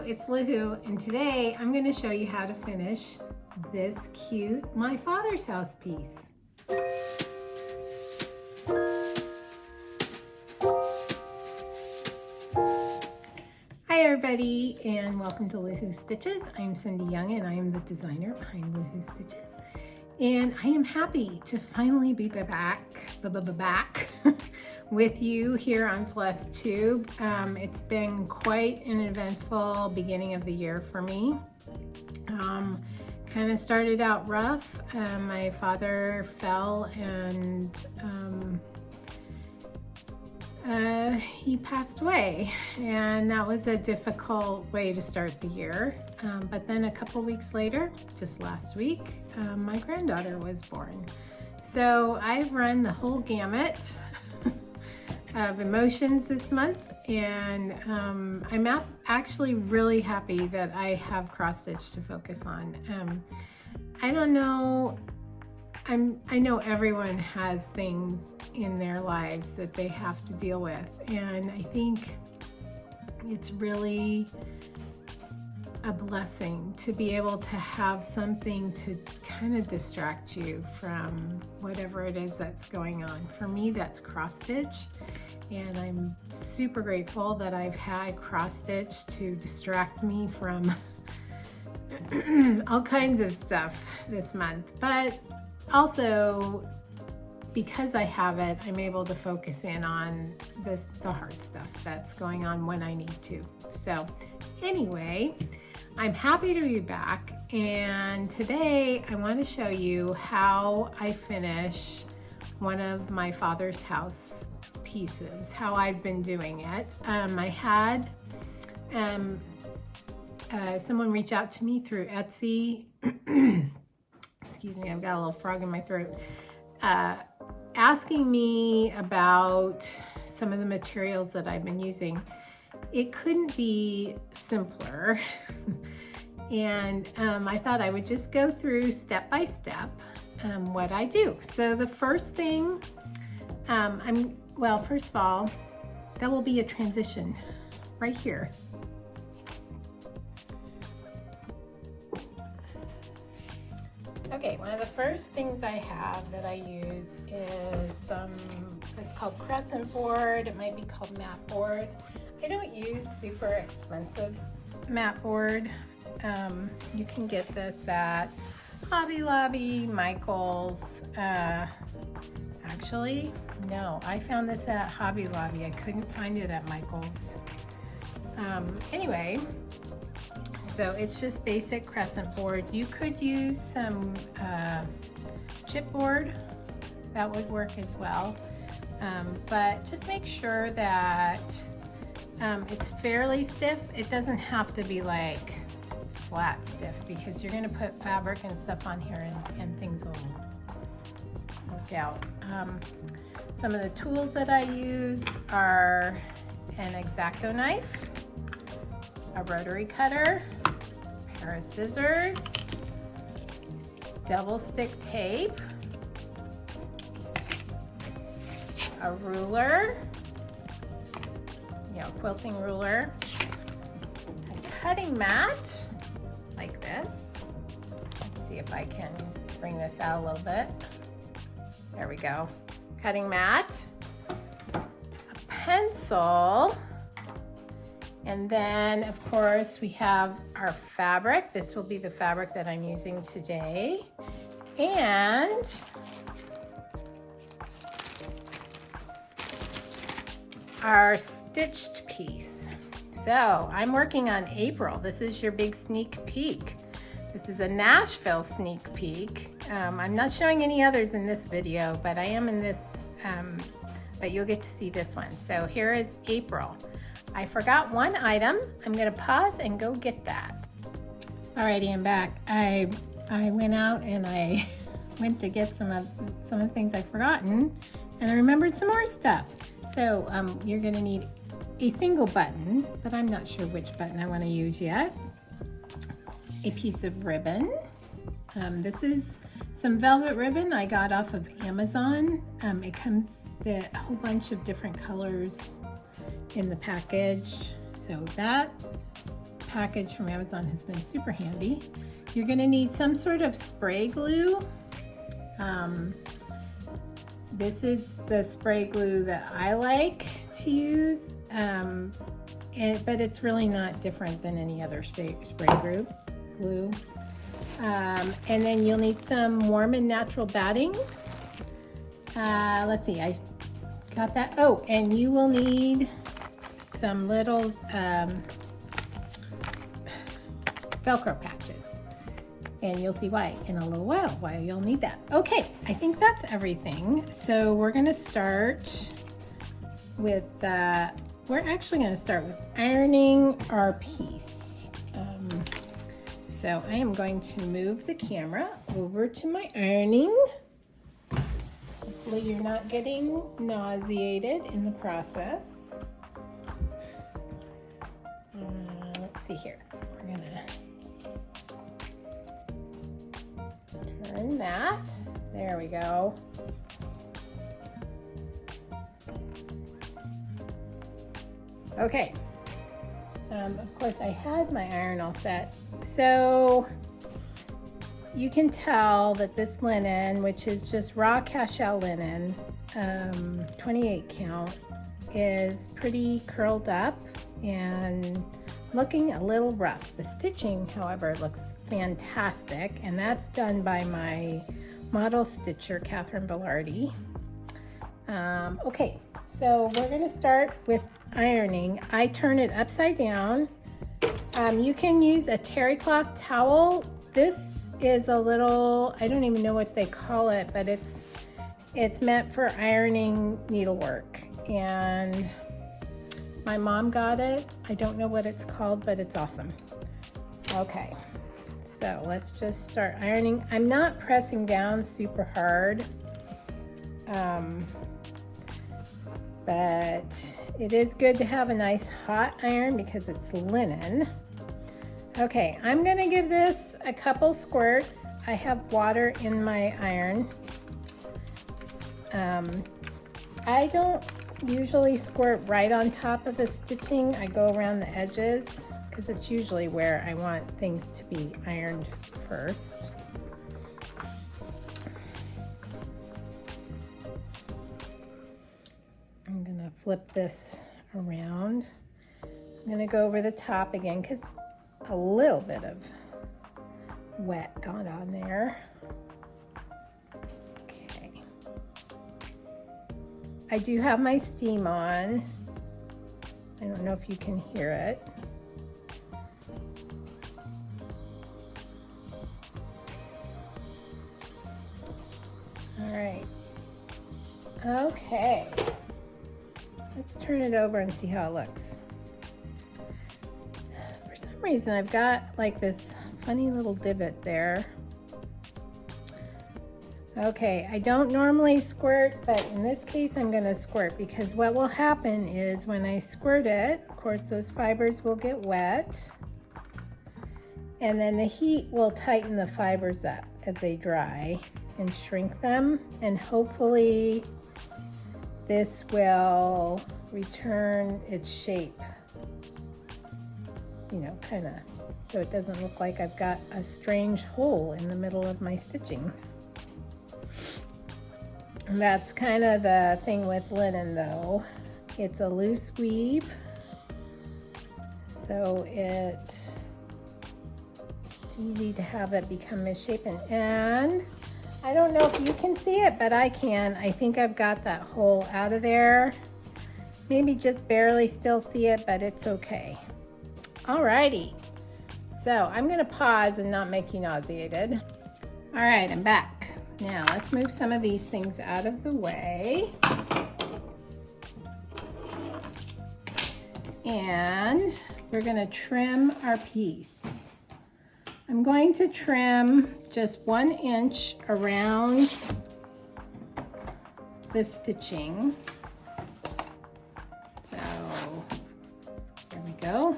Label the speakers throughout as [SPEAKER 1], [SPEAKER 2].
[SPEAKER 1] it's Luhu, and today I'm going to show you how to finish this cute My Father's House piece. Hi everybody, and welcome to Luhu Stitches. I'm Cyndy Young and I am the designer behind Luhu Stitches. And I am happy to finally be back with you here on Flosstube. It's been quite an eventful beginning of the year for me. Kind of started out rough. My father fell and he passed away, and that was a difficult way to start the year. But then a couple weeks later, just last week, my granddaughter was born. So I've run the whole gamut of emotions this month, and I'm actually really happy that I have cross stitch to focus on. I don't know, I know everyone has things in their lives that they have to deal with, and I think it's really a blessing to be able to have something to kind of distract you from whatever it is that's going on. For me, that's cross stitch, and I'm super grateful that I've had cross stitch to distract me from all kinds of stuff this month. But also, because I have it, I'm able to focus in on the hard stuff that's going on when I need to. So anyway, I'm happy to be back, and today I want to show you how I finish one of my father's house pieces, how I've been doing it. I had someone reach out to me through Etsy. Excuse me, I've got a little frog in my throat. Asking me about some of the materials that I've been using. It couldn't be simpler. And I thought I would just go through step by step what I do. So the first thing, first of all, that will be a transition right here. Okay, one of the first things I have that I use is it's called crescent board. It might be called mat board. I don't use super expensive mat board. You can get this at Hobby Lobby, Michael's. Actually, no, I found this at Hobby Lobby. I couldn't find it at Michael's. Anyway, so it's just basic crescent board. You could use some chipboard. That would work as well. But just make sure that it's fairly stiff. It doesn't have to be like flat stiff, because you're going to put fabric and stuff on here and things will work out. Some of the tools that I use are an X-Acto knife, a rotary cutter, a pair of scissors, double stick tape, a ruler, quilting ruler, a cutting mat like this. Let's see if I can bring this out a little bit. There we go. Cutting mat, a pencil, and then of course we have our fabric. This will be the fabric that I'm using today, and our stitched piece. So I'm working on April. This is your big sneak peek. This is a Nashville sneak peek. I'm not showing any others in this video, but I am in this, but you'll get to see this one. So here is April. I forgot one item. I'm gonna pause and go get that. Alrighty, I'm back. I went out and I went to get some of the things I've forgotten, and I remembered some more stuff. So you're gonna need a single button, but I'm not sure which button I wanna use yet. A piece of ribbon. This is some velvet ribbon I got off of Amazon. It comes a whole bunch of different colors in the package. So that package from Amazon has been super handy. You're going to need some sort of spray glue. This is the spray glue that I like to use, but it's really not different than any other spray glue. And then you'll need some warm and natural batting. Let's see, I got that. Oh, and you will need some little Velcro patches. And you'll see why in a little while, why you'll need that. Okay, I think that's everything. So we're gonna start with, we're actually gonna start with ironing our piece. So I am going to move the camera over to my ironing. Hopefully you're not getting nauseated in the process. Let's see here. We're gonna turn that. There we go. Okay. Of course, I had my iron all set. So you can tell that this linen, which is just raw cashel linen, 28 count, is pretty curled up and looking a little rough. The stitching, however, looks fantastic, and that's done by my model stitcher, Catherine Velarde. Okay, so we're going to start with ironing. I turn it upside down. You can use a terry cloth towel. This is a little, I don't even know what they call it, but it's meant for ironing needlework, and my mom got it. I don't know what it's called, but it's awesome. Okay, so let's just start ironing. I'm not pressing down super hard, but it is good to have a nice hot iron because it's linen. Okay, I'm gonna give this a couple squirts. I have water in my iron. I don't usually squirt right on top of the stitching. I go around the edges because it's usually where I want things to be ironed first. I'm gonna flip this around. I'm gonna go over the top again because a little bit of wet got on there. Okay. I do have my steam on. I don't know if you can hear it. All right. Okay. Let's turn it over and see how it looks. For some reason, I've got like this funny little divot there. Okay, I don't normally squirt, but in this case, I'm gonna squirt because what will happen is when I squirt it, of course, those fibers will get wet, and then the heat will tighten the fibers up as they dry and shrink them, and hopefully this will return its shape, you know, kind of, so it doesn't look like I've got a strange hole in the middle of my stitching. And that's kind of the thing with linen though. It's a loose weave, so it's easy to have it become misshapen. And I don't know if you can see it, but I can. I think I've got that hole out of there. Maybe just barely still see it, but it's okay. Alrighty, so I'm gonna pause and not make you nauseated. All right, I'm back. Now let's move some of these things out of the way. And we're gonna trim our piece. I'm going to trim just 1 inch around the stitching. So there we go.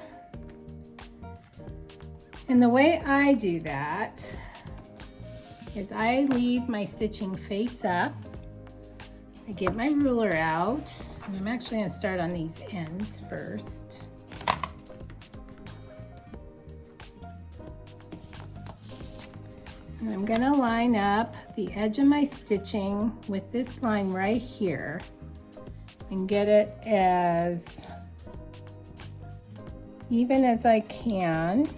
[SPEAKER 1] And the way I do that is I leave my stitching face up. I get my ruler out, and I'm actually going to start on these ends first. And I'm gonna line up the edge of my stitching with this line right here and get it as even as I can.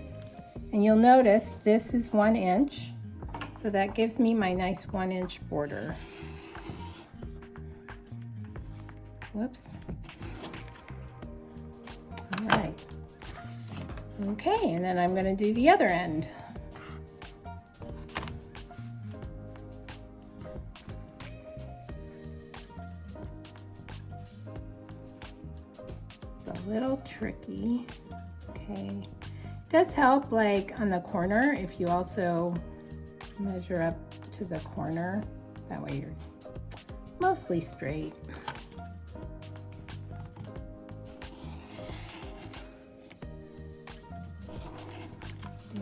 [SPEAKER 1] And you'll notice this is 1 inch, so that gives me my nice 1 inch border. Whoops. All right. Okay, and then I'm gonna do the other end. It's a little tricky. Okay. It does help like on the corner if you also measure up to the corner. That way you're mostly straight.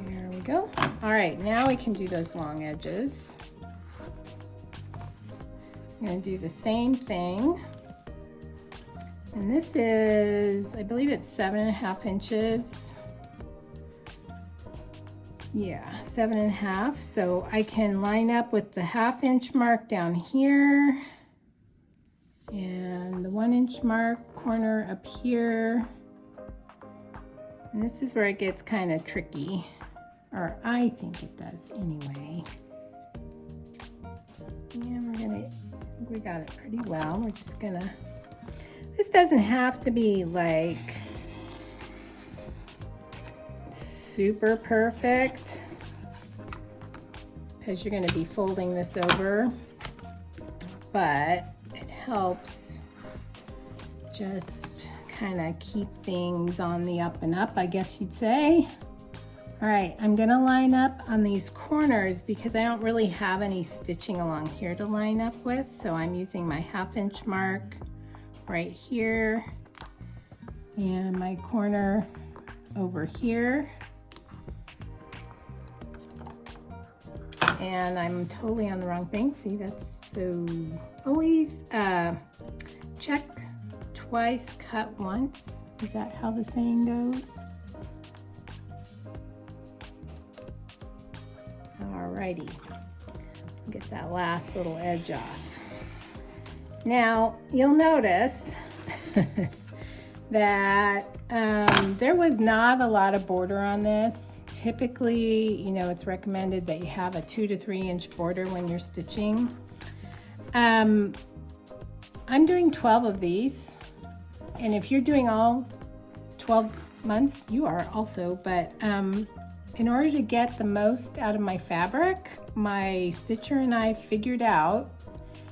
[SPEAKER 1] There we go. All right, now we can do those long edges. I'm going to do the same thing. And this is, I believe it's 7.5 inches. Yeah, 7.5. So I can line up with the 1/2 inch mark down here and the 1 inch mark corner up here. And this is where it gets kind of tricky, or I think it does anyway. And we got it pretty well. We're just gonna, this doesn't have to be like super perfect because you're going to be folding this over, but it helps just kind of keep things on the up and up, I guess you'd say. All right, I'm going to line up on these corners because I don't really have any stitching along here to line up with, so I'm using my 1/2 inch mark right here and my corner over here. And I'm totally on the wrong thing. See, that's so always check twice, cut once. Is that how the saying goes? Alrighty, get that last little edge off. Now, you'll notice that there was not a lot of border on this. Typically, you know, it's recommended that you have a 2 to 3 inch border when you're stitching. I'm doing 12 of these, and if you're doing all 12 months, you are also, but in order to get the most out of my fabric, my stitcher and I figured out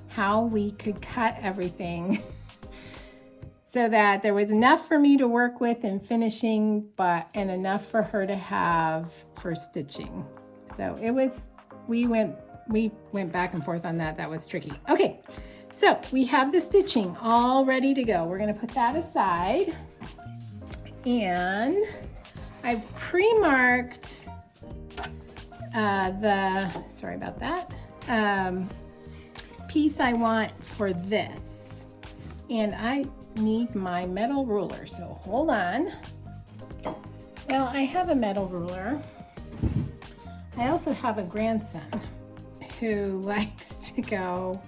[SPEAKER 1] how we could cut everything so that there was enough for me to work with in finishing, and enough for her to have for stitching. So it was, we went back and forth on that. That was tricky. Okay, so we have the stitching all ready to go. We're gonna put that aside, and I've pre-marked sorry about that, piece I want for this. And I need my metal ruler, so hold on. Well, I have a metal ruler. I also have a grandson who likes to go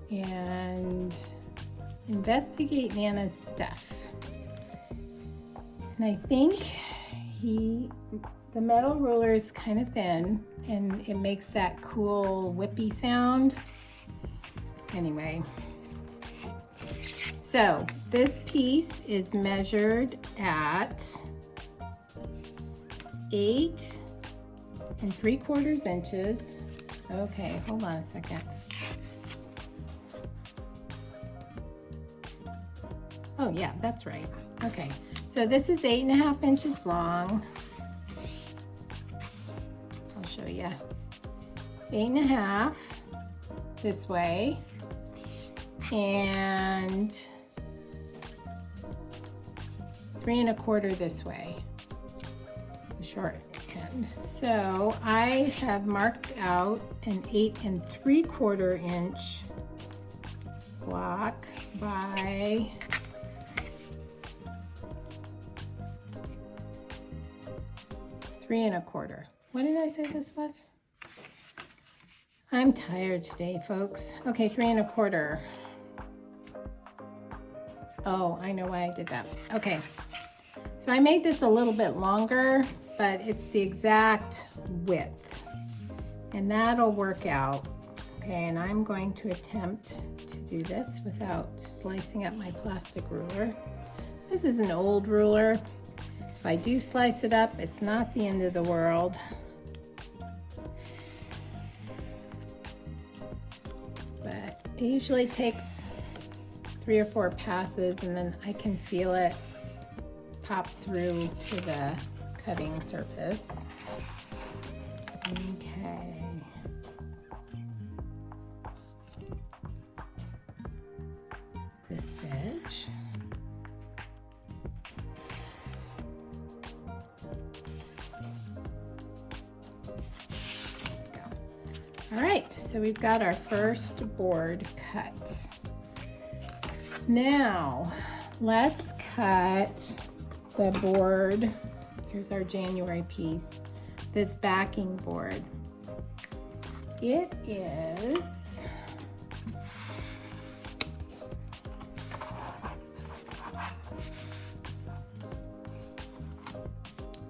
[SPEAKER 1] and investigate Nana's stuff. And I think the metal ruler is kind of thin and it makes that cool whippy sound. Anyway, so this piece is measured at 8 3/4 inches. Okay, hold on a second. Oh yeah, that's right. Okay, so this is 8.5 inches long. I'll show you. 8.5 this way, and 3 1/4 this way, the short end. So I have marked out an 8 3/4 inch block by 3 1/4. What did I say this was? I'm tired today, folks. Okay, 3 1/4. Oh, I know why I did that. Okay, so I made this a little bit longer, but it's the exact width, and that'll work out. Okay, and I'm going to attempt to do this without slicing up my plastic ruler. This is an old ruler. If I do slice it up, it's not the end of the world. But it usually takes 3 or 4 passes, and then I can feel it pop through to the cutting surface. Okay. This edge. All right, so we've got our first board cut. Now, let's cut the board. Here's our January piece, this backing board. It is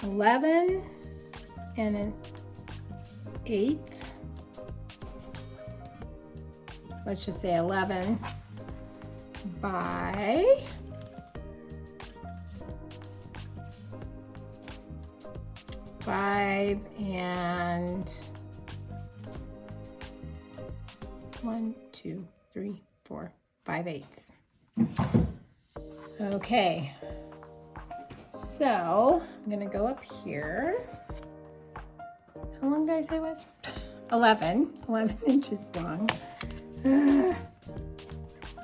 [SPEAKER 1] 11 1/8. Let's just say 11 by 5 and 1, 2, 3, 4, 5/8. Okay, so I'm gonna go up here. How long did I say it was? 11 inches long.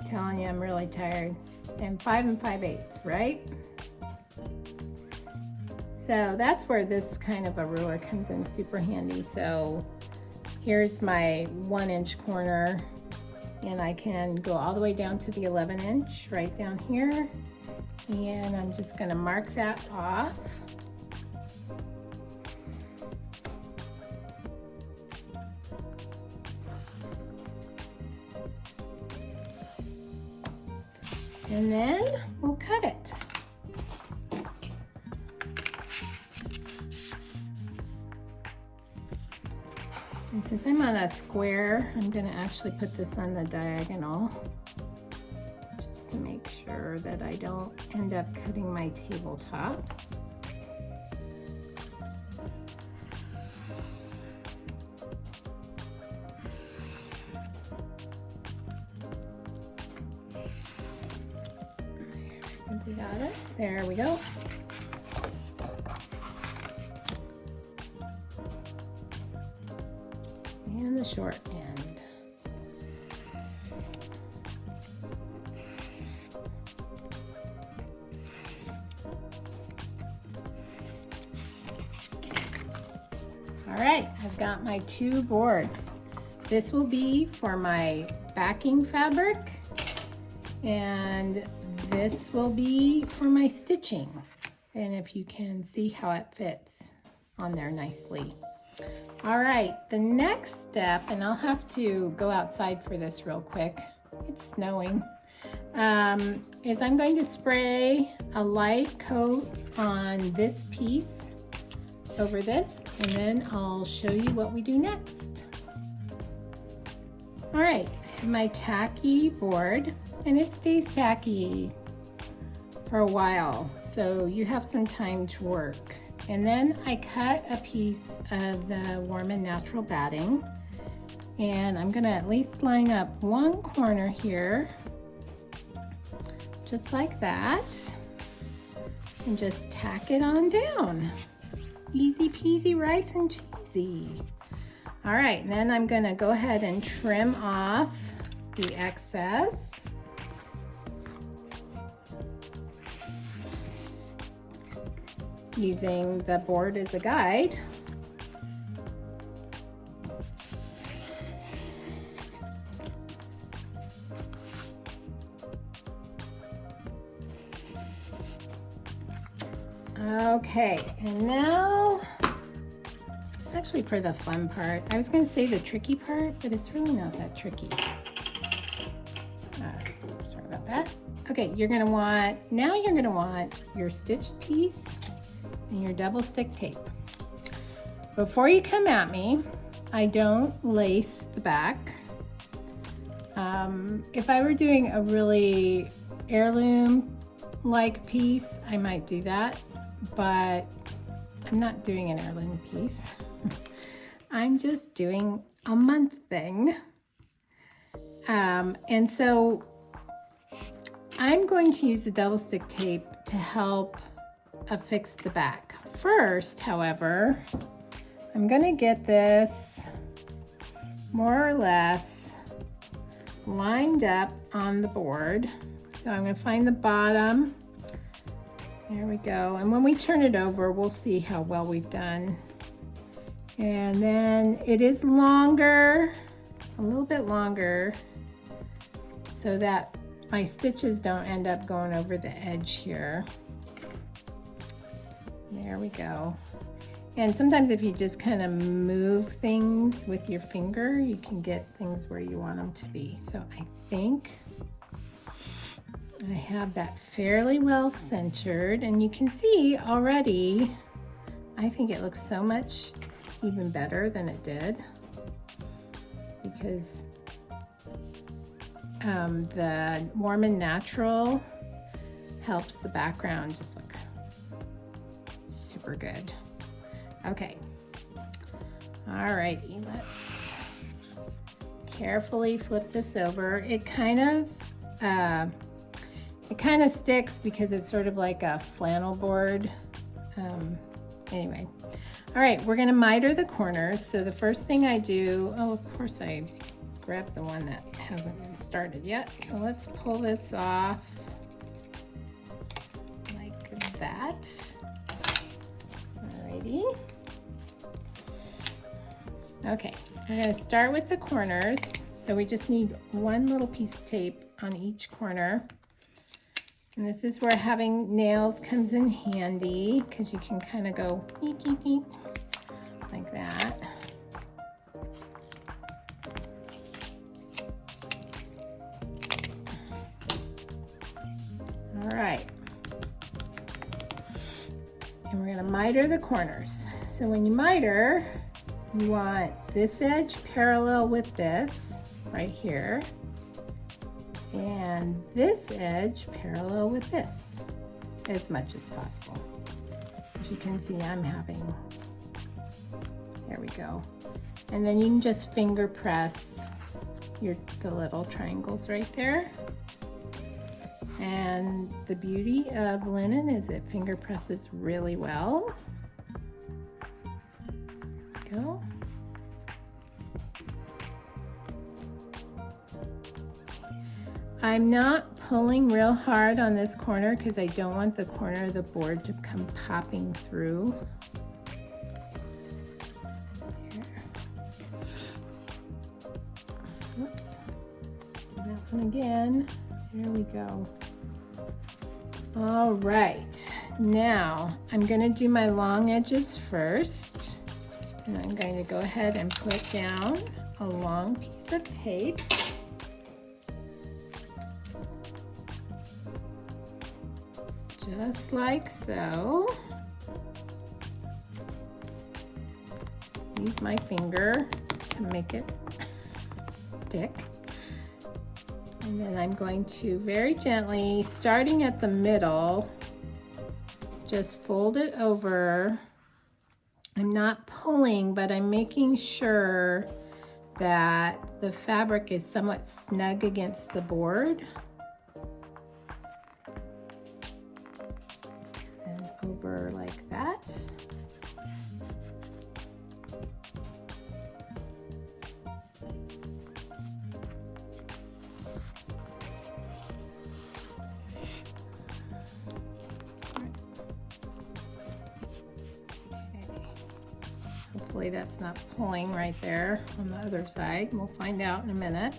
[SPEAKER 1] Telling you I'm really tired. And 5 5/8, right? So that's where this kind of a ruler comes in super handy. So here's my 1-inch corner, and I can go all the way down to the 11-inch right down here. And I'm just gonna mark that off. And then we'll cut it. And since I'm on a square, I'm going to actually put this on the diagonal just to make sure that I don't end up cutting my tabletop. We got it. There we go. And the short end. All right, I've got my 2 boards. This will be for my backing fabric, and this will be for my stitching. And if you can see how it fits on there nicely. All right, the next step, and I'll have to go outside for this real quick. It's snowing. Is I'm going to spray a light coat on this piece over this, and then I'll show you what we do next. All right, I have my tacky board, and it stays tacky for a while, so you have some time to work. And then I cut a piece of the warm and natural batting, and I'm gonna at least line up one corner here, just like that, and just tack it on down. Easy peasy rice and cheesy. All right, and then I'm gonna go ahead and trim off the excess. Using the board as a guide. Okay, and now actually for the fun part. I was going to say the tricky part, but it's really not that tricky. Sorry about that. Okay, now you're going to want your stitched piece and your double stick tape. Before you come at me, I don't lace the back. If I were doing a really heirloom-like piece, I might do that, but I'm not doing an heirloom piece. I'm just doing a month thing. And so I'm going to use the double stick tape to help affix the back. First, however, I'm going to get this more or less lined up on the board. So I'm going to find the bottom. There we go. And when we turn it over, we'll see how well we've done. And then it is longer, a little bit longer, so that my stitches don't end up going over the edge here. There we go. And sometimes if you just kind of move things with your finger, you can get things where you want them to be. So I think I have that fairly well centered, and you can see already, I think it looks so much even better than it did, because the warm and natural helps the background just look super good. Okay, all righty, let's carefully flip this over. It kind of sticks because it's sort of like a flannel board. Anyway, all right, we're gonna miter the corners. So the first thing I do, oh, of course I grabbed the one that hasn't been started yet. So let's pull this off like that. Alrighty. Okay, we're gonna start with the corners. So we just need one little piece of tape on each corner. And this is where having nails comes in handy, because you can kind of go eek, eek, eek, like that. All right. And we're gonna miter the corners. So when you miter, you want this edge parallel with this right here, and this edge parallel with this as much as possible. As you can see, I'm having, there we go. And then you can just finger press the little triangles right there. And the beauty of linen is it finger presses really well. Go. I'm not pulling real hard on this corner because I don't want the corner of the board to come popping through. There. Oops. Let's do that one again. There we go. All right. Now I'm going to do my long edges first. And I'm going to go ahead and put down a long piece of tape. Just like so. Use my finger to make it stick. And then I'm going to very gently, starting at the middle, just fold it over. I'm not pulling, but I'm making sure that the fabric is somewhat snug against the board. And over like that. Hopefully that's not pulling right there on the other side. We'll find out in a minute.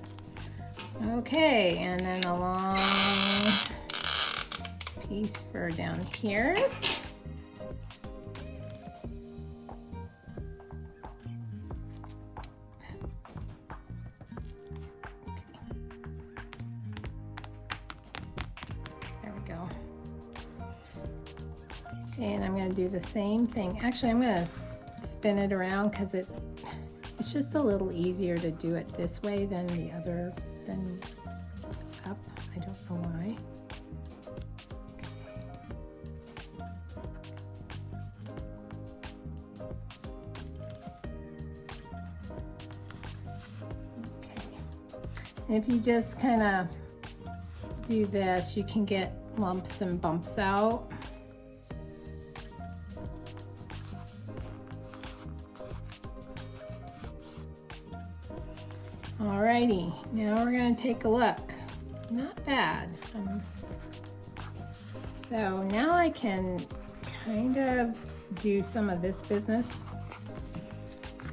[SPEAKER 1] Okay, and then a long piece for down here. Okay, and I'm going to do the same thing. Actually, I'm going to spin it around because it's just a little easier to do it this way than the other, than up. I don't know why. And if you just kind of do this, you can get lumps and bumps out. Alrighty, now we're going to take a look. Not bad. So now I can kind of do some of this business.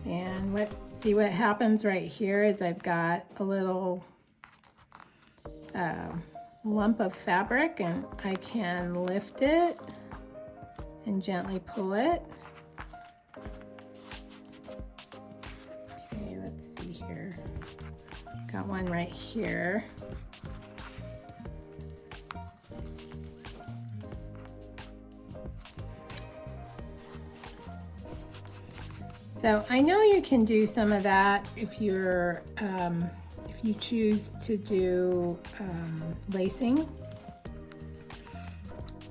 [SPEAKER 1] And see what happens right here is I've got a little lump of fabric, and I can lift it and gently pull it. Okay, let's see here. Got one right here. So I know you can do some of that if you're if you choose to do lacing,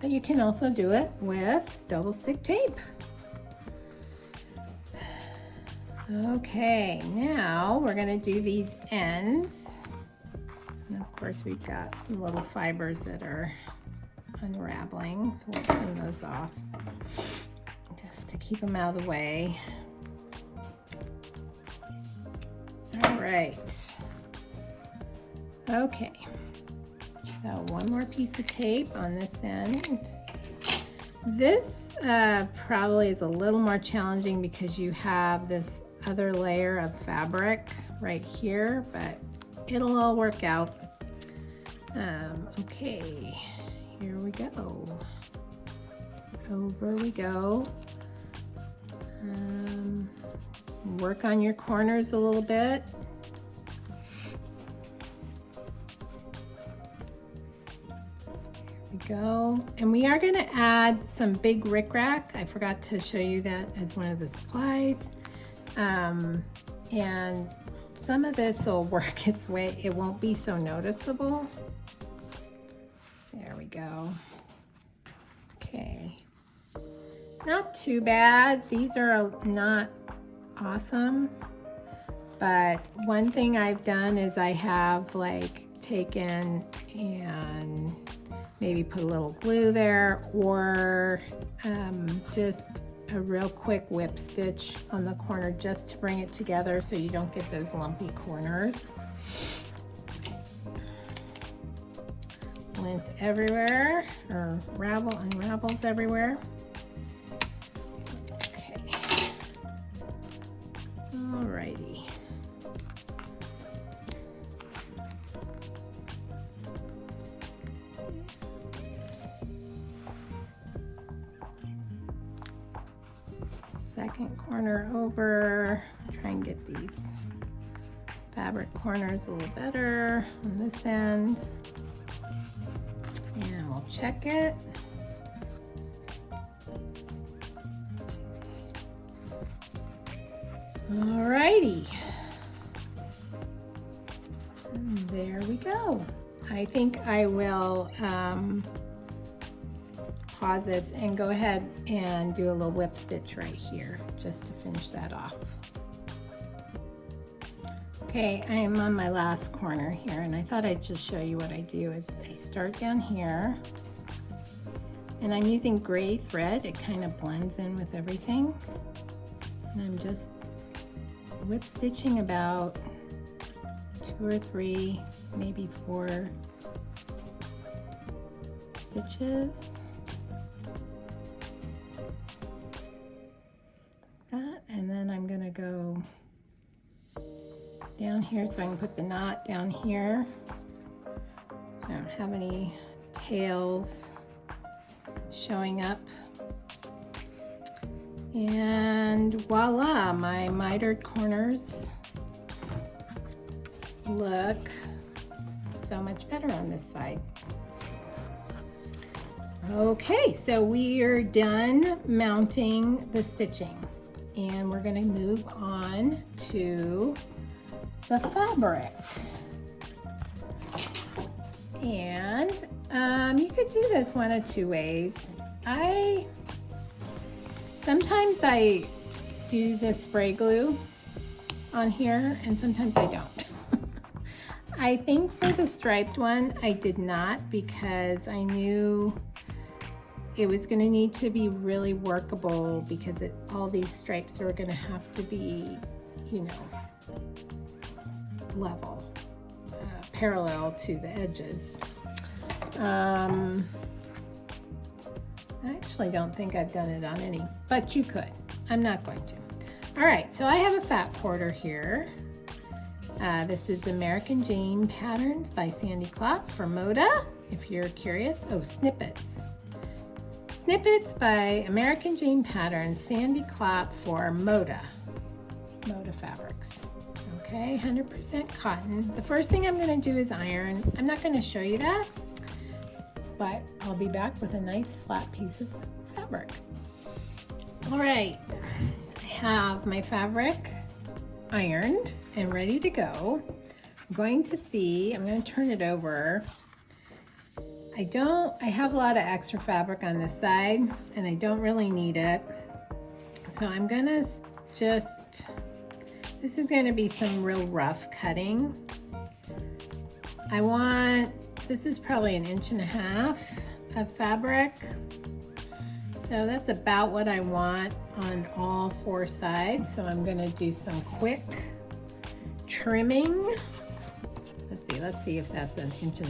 [SPEAKER 1] but you can also do it with double stick tape. Okay, now we're going to do these ends, and of course we've got some little fibers that are unraveling, so we'll trim those off just to keep them out of the way. All right. Okay. So one more piece of tape on this end. This probably is a little more challenging because you have this other layer of fabric right here, but it'll all work out. Okay, here we go. Over we go. Work on your corners a little bit. There we go. And we are going to add some big rickrack. I forgot to show you that as one of the supplies. And some of this will work its way. It won't be so noticeable. There we go. Okay. Not too bad. These are not awesome, but one thing I've done is I have like taken and maybe put a little glue there, or just a real quick whip stitch on the corner just to bring it together so you don't get those lumpy corners. Lint everywhere, or unravels everywhere. Alrighty. Second corner over. Try and get these fabric corners a little better on this end. And we'll check it. Alrighty, and there we go. I think I will pause this and go ahead and do a little whip stitch right here just to finish that off. Okay, I am on my last corner here, and I thought I'd just show you what I do. I start down here, and I'm using gray thread. It kind of blends in with everything, and I'm just whip stitching about 2 or 3, maybe 4 stitches. That, and then I'm going to go down here so I can put the knot down here so I don't have any tails showing up. And voila, my mitered corners look so much better on this side. Okay, so we are done mounting the stitching, and we're going to move on to the fabric. And you could do this one of two ways. Sometimes I do the spray glue on here, and sometimes I don't. I think for the striped one, I did not, because I knew it was going to need to be really workable, because all these stripes are going to have to be, you know, level, parallel to the edges. I actually don't think I've done it on any, but you could. I'm not going to. All right, so I have a fat quarter here. This is American Jane Patterns by Cyndy for Moda, if you're curious. Oh, Snippets. Snippets by American Jane Patterns, Cyndy for Moda. Moda Fabrics. Okay, 100% cotton. The first thing I'm going to do is iron. I'm not going to show you that, but I'll be back with a nice flat piece of fabric. All right, I have my fabric ironed and ready to go. I'm going to turn it over. I have a lot of extra fabric on this side, and I don't really need it. So I'm gonna this is gonna be some real rough cutting. This is probably 1.5 inches of fabric. So that's about what I want on all 4 sides. So I'm gonna do some quick trimming. Let's see if that's 1.5 inches.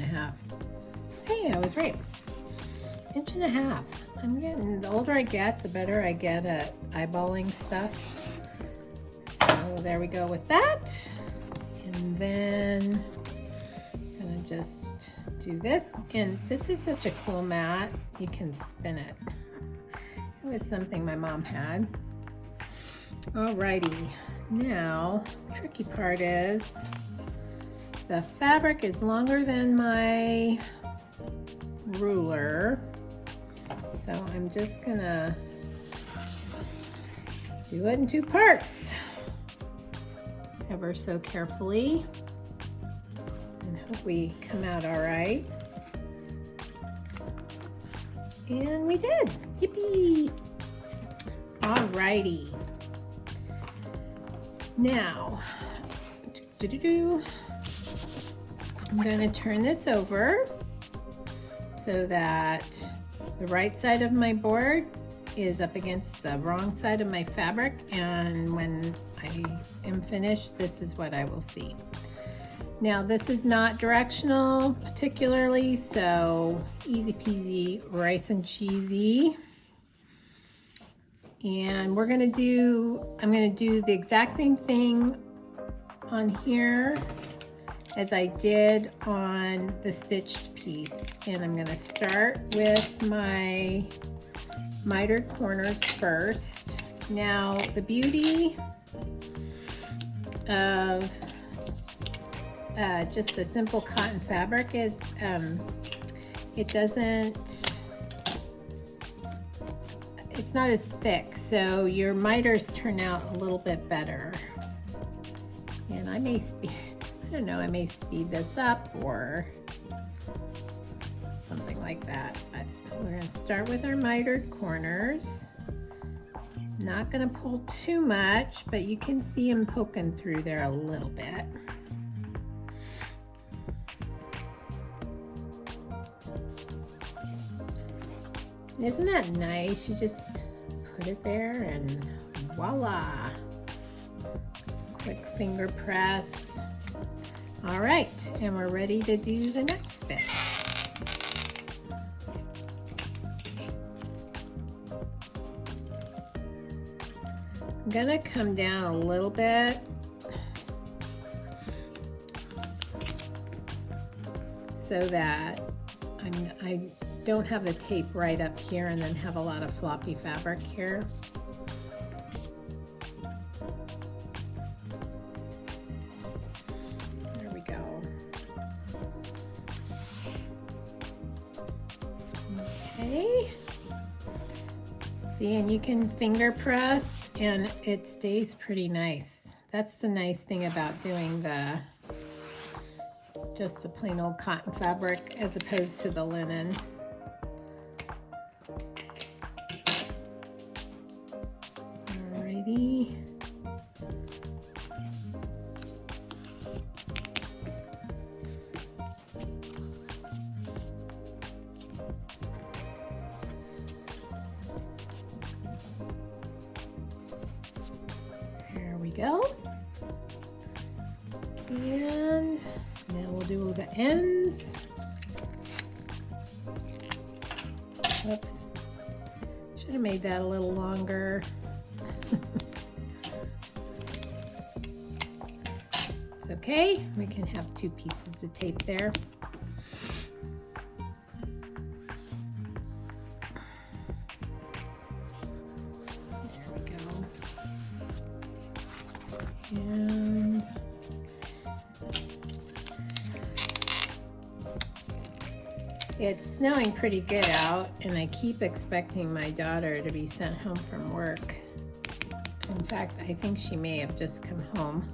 [SPEAKER 1] Hey, I was right. 1.5 inches. The older I get, the better I get at eyeballing stuff. So there we go with that. And then I'm gonna just do this. And this is such a cool mat. You can spin it. It was something my mom had. Alrighty, now the tricky part is the fabric is longer than my ruler, so I'm just gonna do it in 2 parts, ever so carefully, and hope we come out all right. And we did. Yippee! Alrighty. Now, I'm going to turn this over so that the right side of my board is up against the wrong side of my fabric, and when I am finished, this is what I will see. Now, this is not directional particularly, so easy peasy rice and cheesy. And I'm gonna do the exact same thing on here as I did on the stitched piece. And I'm gonna start with my mitered corners first. Now, the beauty of just a simple cotton fabric is it's not as thick, so your miters turn out a little bit better. And I may speed this up or something like that, but we're going to start with our mitered corners. Not going to pull too much, but you can see them poking through there a little bit. Isn't that nice? You just put it there and voila. Quick finger press. All right, and we're ready to do the next bit. I'm gonna come down a little bit so that I don't have the tape right up here and then have a lot of floppy fabric here. There we go. Okay. See, and you can finger press and it stays pretty nice. That's the nice thing about doing just the plain old cotton fabric as opposed to the linen. Alrighty. There we go. And now we'll do the ends. Oops. Should have made that a little longer. It's okay. We can have 2 pieces of tape there. There we go. And it's snowing pretty good out, and I keep expecting my daughter to be sent home from work. In fact, I think she may have just come home.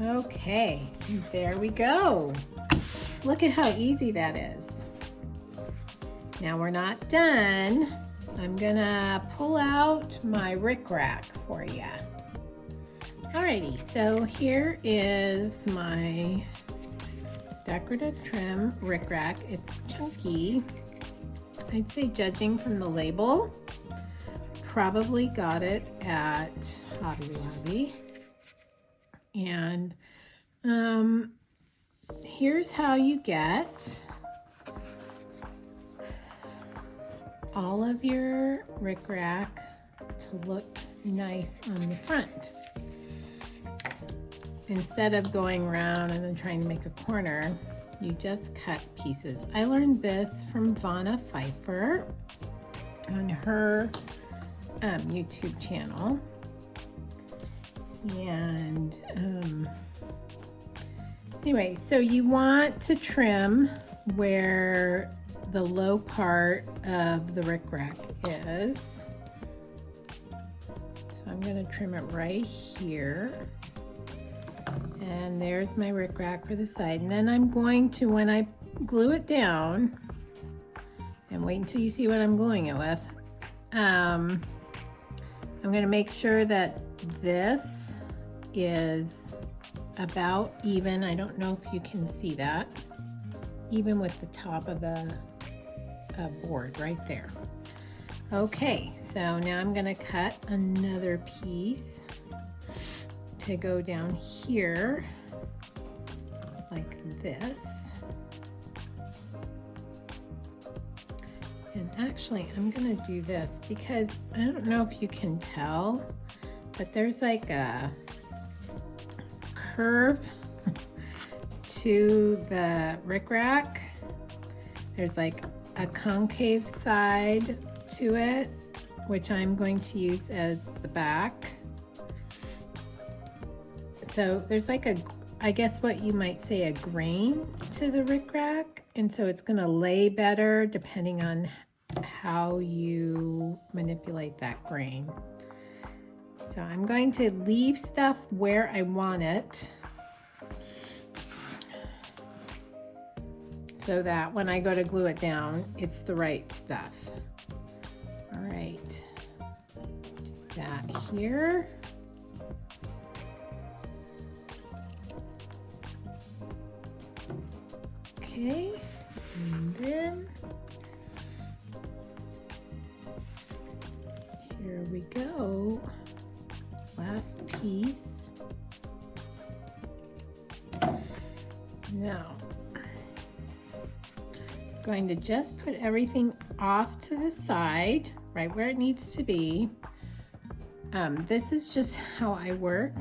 [SPEAKER 1] Okay, there we go. Look at how easy that is. Now we're not done. I'm gonna pull out my rickrack for you. Alrighty, so here is my decorative trim rickrack. It's chunky. I'd say, judging from the label, probably got it at Hobby Lobby. And here's how you get all of your rickrack to look nice on the front. Instead of going around and then trying to make a corner, you just cut pieces. I learned this from Vanna Pfeiffer on her YouTube channel. And anyway, so you want to trim where the low part of the rickrack is. So I'm going to trim it right here. And there's my rickrack for the side. And then I'm going to, when I glue it down, and wait until you see what I'm gluing it with, I'm going to make sure that this is about even. I don't know if you can see that. Even with the top of the board right there. Okay, so now I'm going to cut another piece to go down here like this. And actually, I'm going to do this because I don't know if you can tell, but there's like a curve to the rickrack. There's like a concave side to it, which I'm going to use as the back. So there's like a, I guess what you might say, a grain to the rickrack, and so it's going to lay better depending on how you manipulate that grain. So I'm going to leave stuff where I want it so that when I go to glue it down, it's the right stuff. All right, do that here. Okay, and then here we go. Last piece. Now, I'm going to just put everything off to the side, right where it needs to be. This is just how I work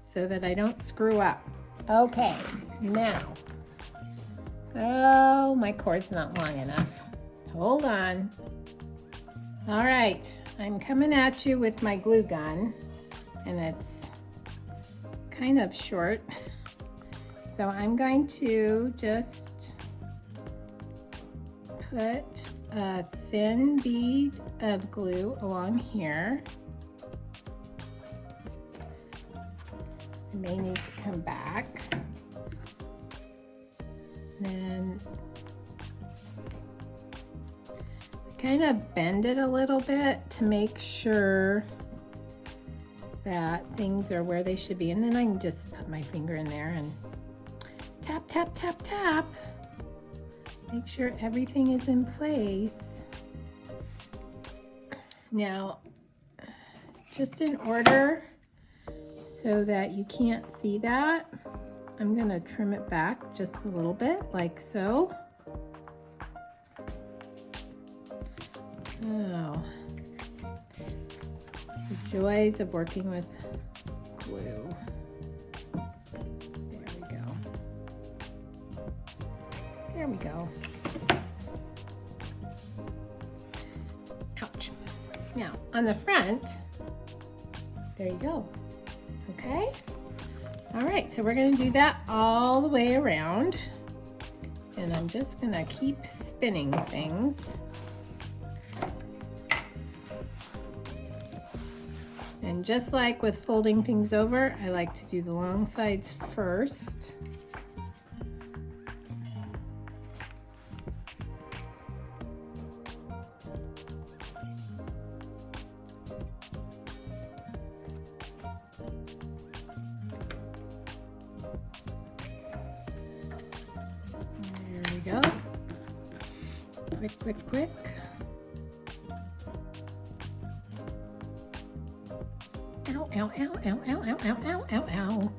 [SPEAKER 1] so that I don't screw up. Okay, now, oh, my cord's not long enough. Hold on. All right, I'm coming at you with my glue gun, and it's kind of short. So I'm going to just put a thin bead of glue along here. I may need to come back. Then kind of bend it a little bit to make sure that things are where they should be. And then I can just put my finger in there and tap, tap, tap, tap. Make sure everything is in place. Now, just in order so that you can't see that, I'm gonna trim it back just a little bit, like so. Oh, the joys of working with glue. There we go. There we go. Ouch. Now, on the front, there you go. Okay? All right, so we're gonna do that all the way around. And I'm just gonna keep spinning things. And just like with folding things over, I like to do the long sides first. There we go. Quick, quick, quick. Ow, ow, ow, ow, ow, ow, ow, ow, ow, ow.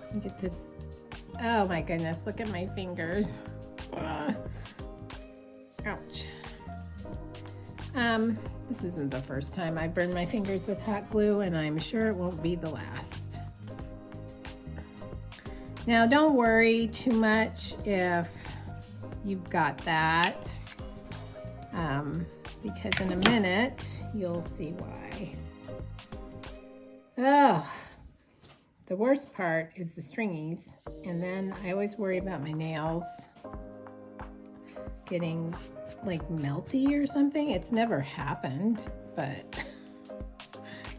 [SPEAKER 1] Let me get this. Oh my goodness, look at my fingers. Ouch. This isn't the first time I burned my fingers with hot glue, and I'm sure it won't be the last. Now, don't worry too much if you've got that. Because in a minute, you'll see why. Oh, the worst part is the stringies. And then I always worry about my nails getting like melty or something. It's never happened, but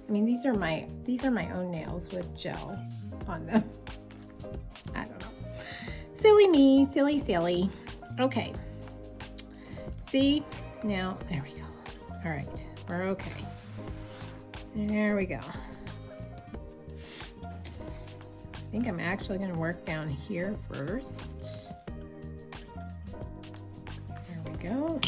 [SPEAKER 1] I mean, these are my own nails with gel on them. I don't know. Silly me, silly, silly. Okay. See? Now, there we go. All right, we're okay. There we go. I think I'm actually gonna work down here first. There we go.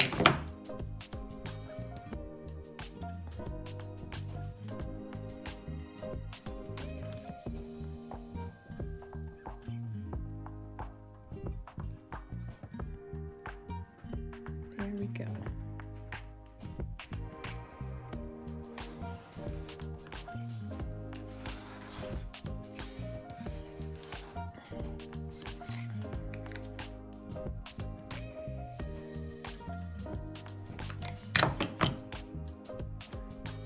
[SPEAKER 1] There we go.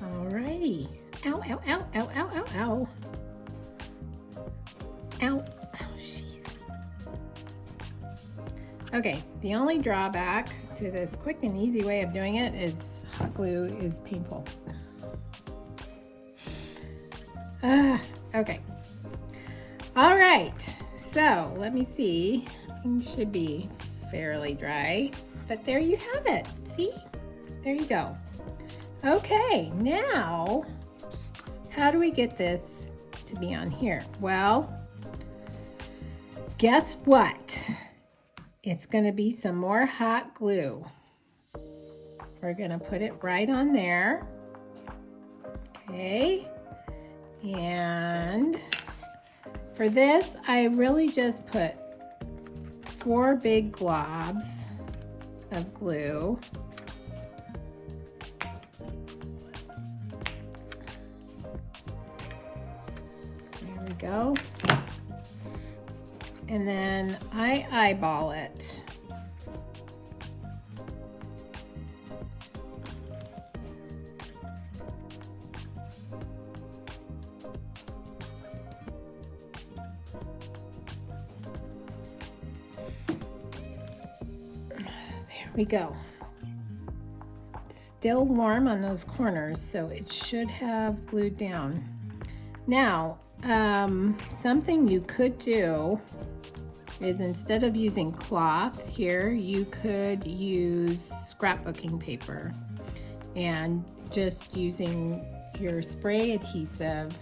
[SPEAKER 1] Alrighty. Ow, ow, ow, ow, ow, ow, ow. Ow. Oh, jeez. Okay, the only drawback to this quick and easy way of doing it is hot glue is painful. Okay. All right, so let me see. Things should be fairly dry, but there you have it. See? There you go. Okay, now, how do we get this to be on here? Well, guess what? It's gonna be some more hot glue. We're gonna put it right on there. Okay, and for this, I really just put 4 big globs of glue. There we go. And then I eyeball it. we go. Still warm on those corners, so it should have glued down. Now, something you could do is instead of using cloth here, you could use scrapbooking paper, and just using your spray adhesive,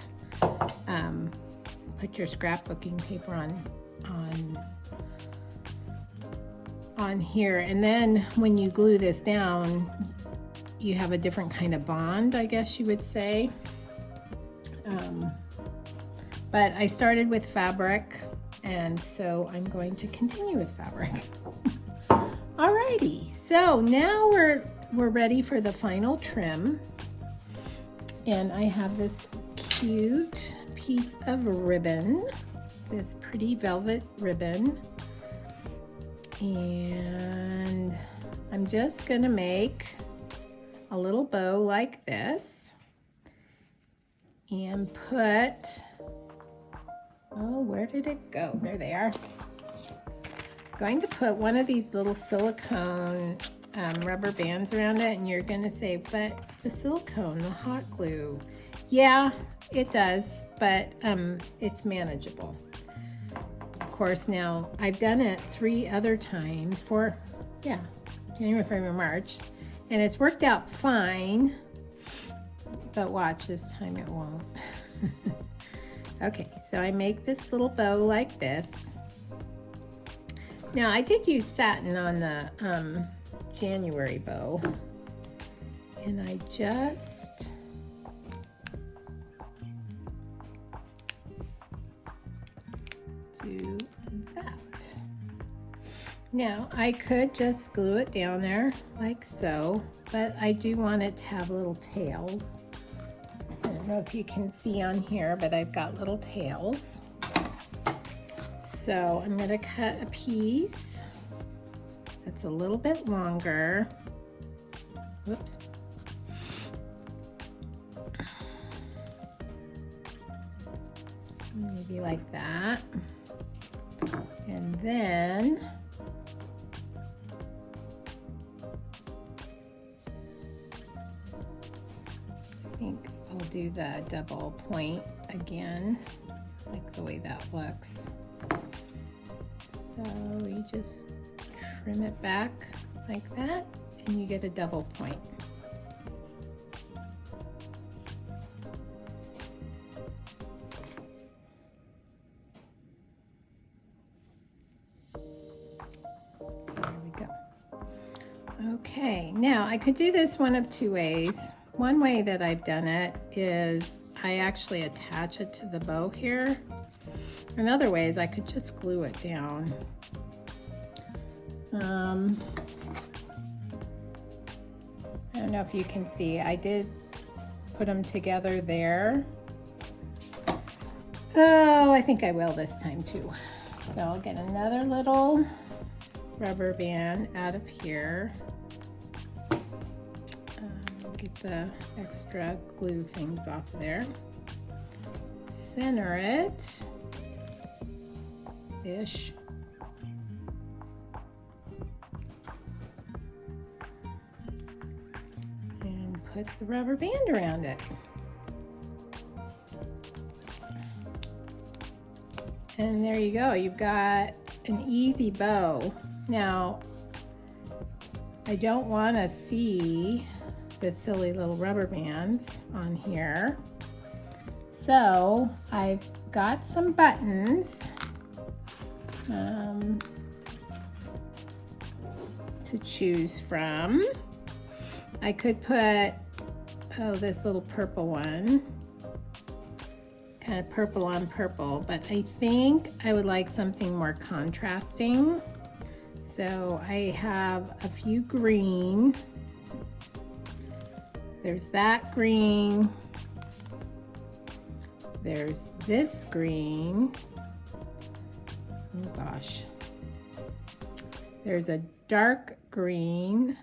[SPEAKER 1] put your scrapbooking paper on here, and then when you glue this down, you have a different kind of bond, I guess you would say. But I started with fabric, and so I'm going to continue with fabric. Alrighty, so now we're ready for the final trim, and I have this cute piece of ribbon, this pretty velvet ribbon, and I'm just gonna make a little bow like this and put, oh, where did it go? There they are. Going to put one of these little silicone rubber bands around it, and you're gonna say, but the silicone, the hot glue. Yeah, it does, but it's manageable. Of course, now I've done it 3 other times for, January, February, March, and it's worked out fine, but watch, this time it won't. Okay, so I make this little bow like this. Now, I did use satin on the January bow, and I just do that. Now, I could just glue it down there like so, but I do want it to have little tails. I don't know if you can see on here, but I've got little tails. So I'm going to cut a piece that's a little bit longer. Whoops. Maybe like that. And then I think I'll do the double point again, like the way that looks. So you just trim it back like that, and you get a double point. There we go. Okay, now I could do this one of 2 ways. One way that I've done it is I actually attach it to the bow here. Another way is I could just glue it down. I don't know if you can see, I did put them together there. Oh, I think I will this time too. So I'll get another little rubber band out of here. Get the extra glue things off there. Center it. Ish. And put the rubber band around it. And there you go. You've got an easy bow. Now, I don't want to see the silly little rubber bands on here. So I've got some buttons to choose from. I could put, this little purple one, kind of purple on purple, but I think I would like something more contrasting. So I have a few green. There's that green. There's this green. Oh gosh. There's a dark green.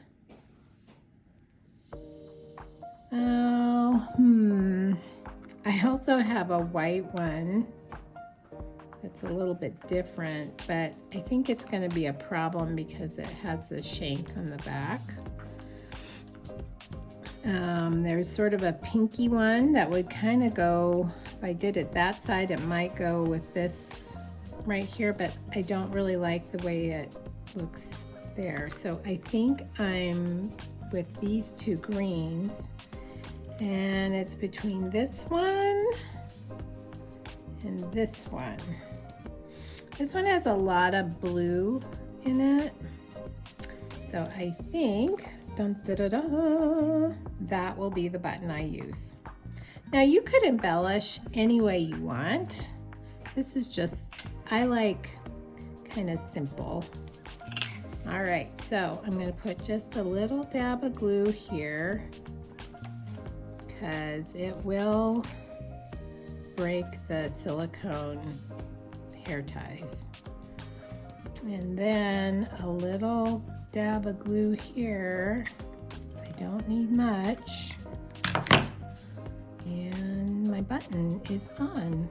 [SPEAKER 1] I also have a white one that's a little bit different, but I think it's going to be a problem because it has the shank on the back. There's sort of a pinky one that would kind of go, if I did it that side, it might go with this right here, but I don't really like the way it looks there. So I think I'm with these two greens, and it's between this one and this one. This one has a lot of blue in it, so I think dun, da, da, da, that will be the button I use. Now you could embellish any way you want. This is just, I like kind of simple. All right, so I'm going to put just a little dab of glue here because it will break the silicone hair ties. And then a little dab of glue here. I don't need much. And my button is on.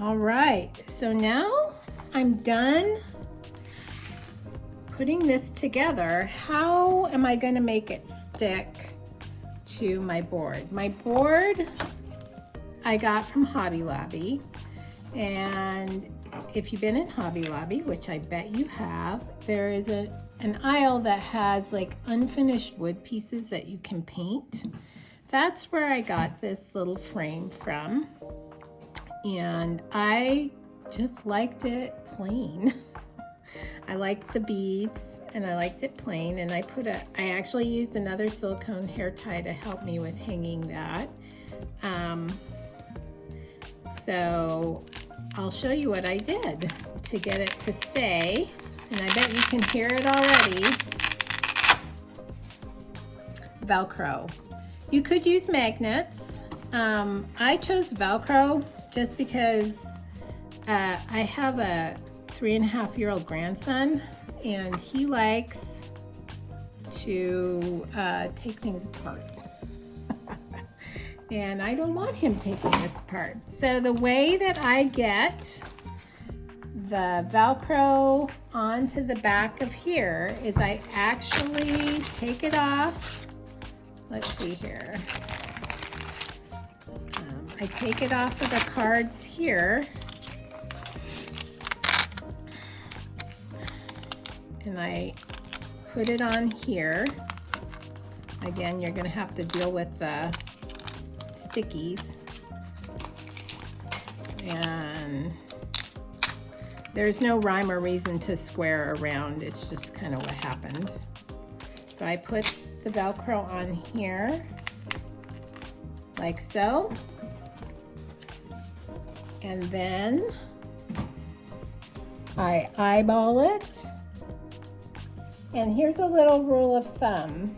[SPEAKER 1] All right, so now I'm done putting this together. How am I going to make it stick to my board? My board I got from Hobby Lobby, and if you've been in Hobby Lobby, which I bet you have, there is an aisle that has like unfinished wood pieces that you can paint. That's where I got this little frame from, and I just liked it plain. I liked the beads and I liked it plain, and I actually used another silicone hair tie to help me with hanging that. So I'll show you what I did to get it to stay, and I bet you can hear it already. Velcro. You could use magnets. I chose Velcro just because I have a 3.5-year-old grandson, and he likes to take things apart. And I don't want him taking this apart. So the way that I get the Velcro onto the back of here is I actually take it off. Let's see here. I take it off of the cards here, and I put it on here. Again, you're going to have to deal with the stickies, and there's no rhyme or reason to square around. It's just kind of what happened. So I put the Velcro on here like so, and then I eyeball it. And here's a little rule of thumb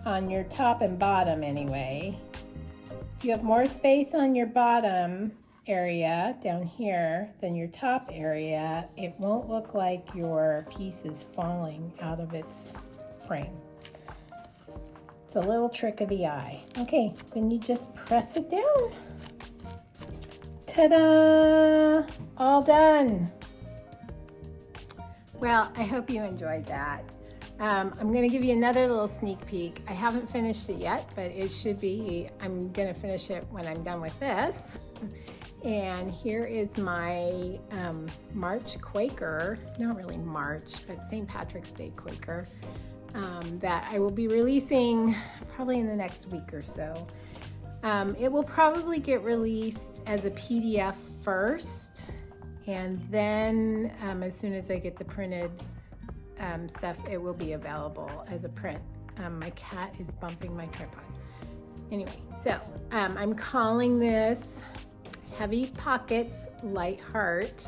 [SPEAKER 1] on your top and bottom anyway. If you have more space on your bottom area down here than your top area, it won't look like your piece is falling out of its frame. It's a little trick of the eye. Okay, then you just press it down. Ta-da! All done. Well, I hope you enjoyed that. I'm going to give you another little sneak peek. I haven't finished it yet, but it should be, I'm going to finish it when I'm done with this. And here is my March Quaker, not really March, but St. Patrick's Day Quaker, that I will be releasing probably in the next week or so. It will probably get released as a PDF first, and then as soon as I get the printed stuff, it will be available as a print. My cat is bumping my tripod. Anyway, so I'm calling this Heavy Pockets, Light Heart,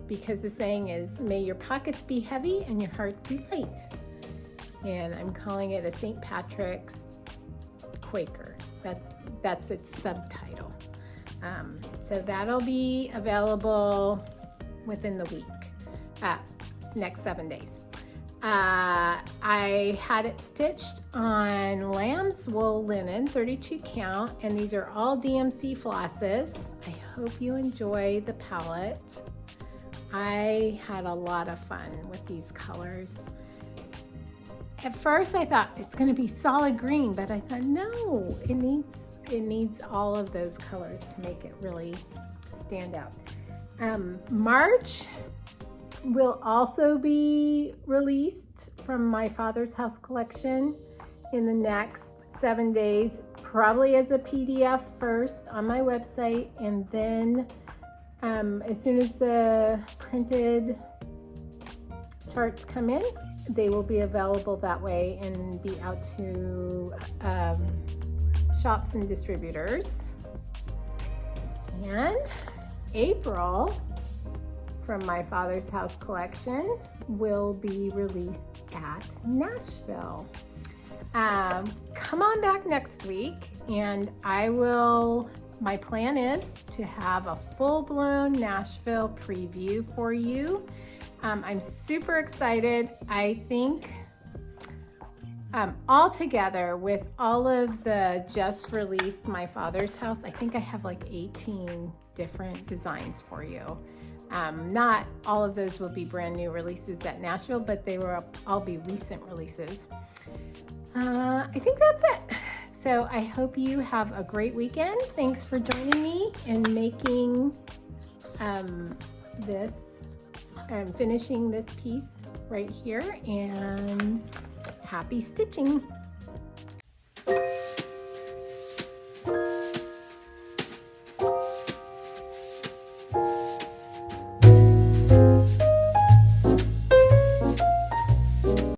[SPEAKER 1] because the saying is, may your pockets be heavy and your heart be light. And I'm calling it a St. Patrick's Quaker. That's its subtitle. So that'll be available within the week, next 7 days. I had it stitched on lamb's wool linen, 32 count, and these are all DMC flosses. I hope you enjoy the palette. I had a lot of fun with these colors. At first I thought it's going to be solid green, but I thought no, it needs all of those colors to make it really stand out. March will also be released from my Father's House collection in the next 7 days, probably as a PDF first on my website, and then as soon as the printed charts come in, they will be available that way and be out to shops and distributors. And April, from my Father's House collection, will be released at Nashville. Come on back next week and my plan is to have a full-blown Nashville preview for you. I'm super excited. I think all together with all of the just released My Father's House, I think I have like 18 different designs for you. Not all of those will be brand new releases at Nashville, but they will all be recent releases. I think that's it. So I hope you have a great weekend. Thanks for joining me in making finishing this piece right here, and happy stitching.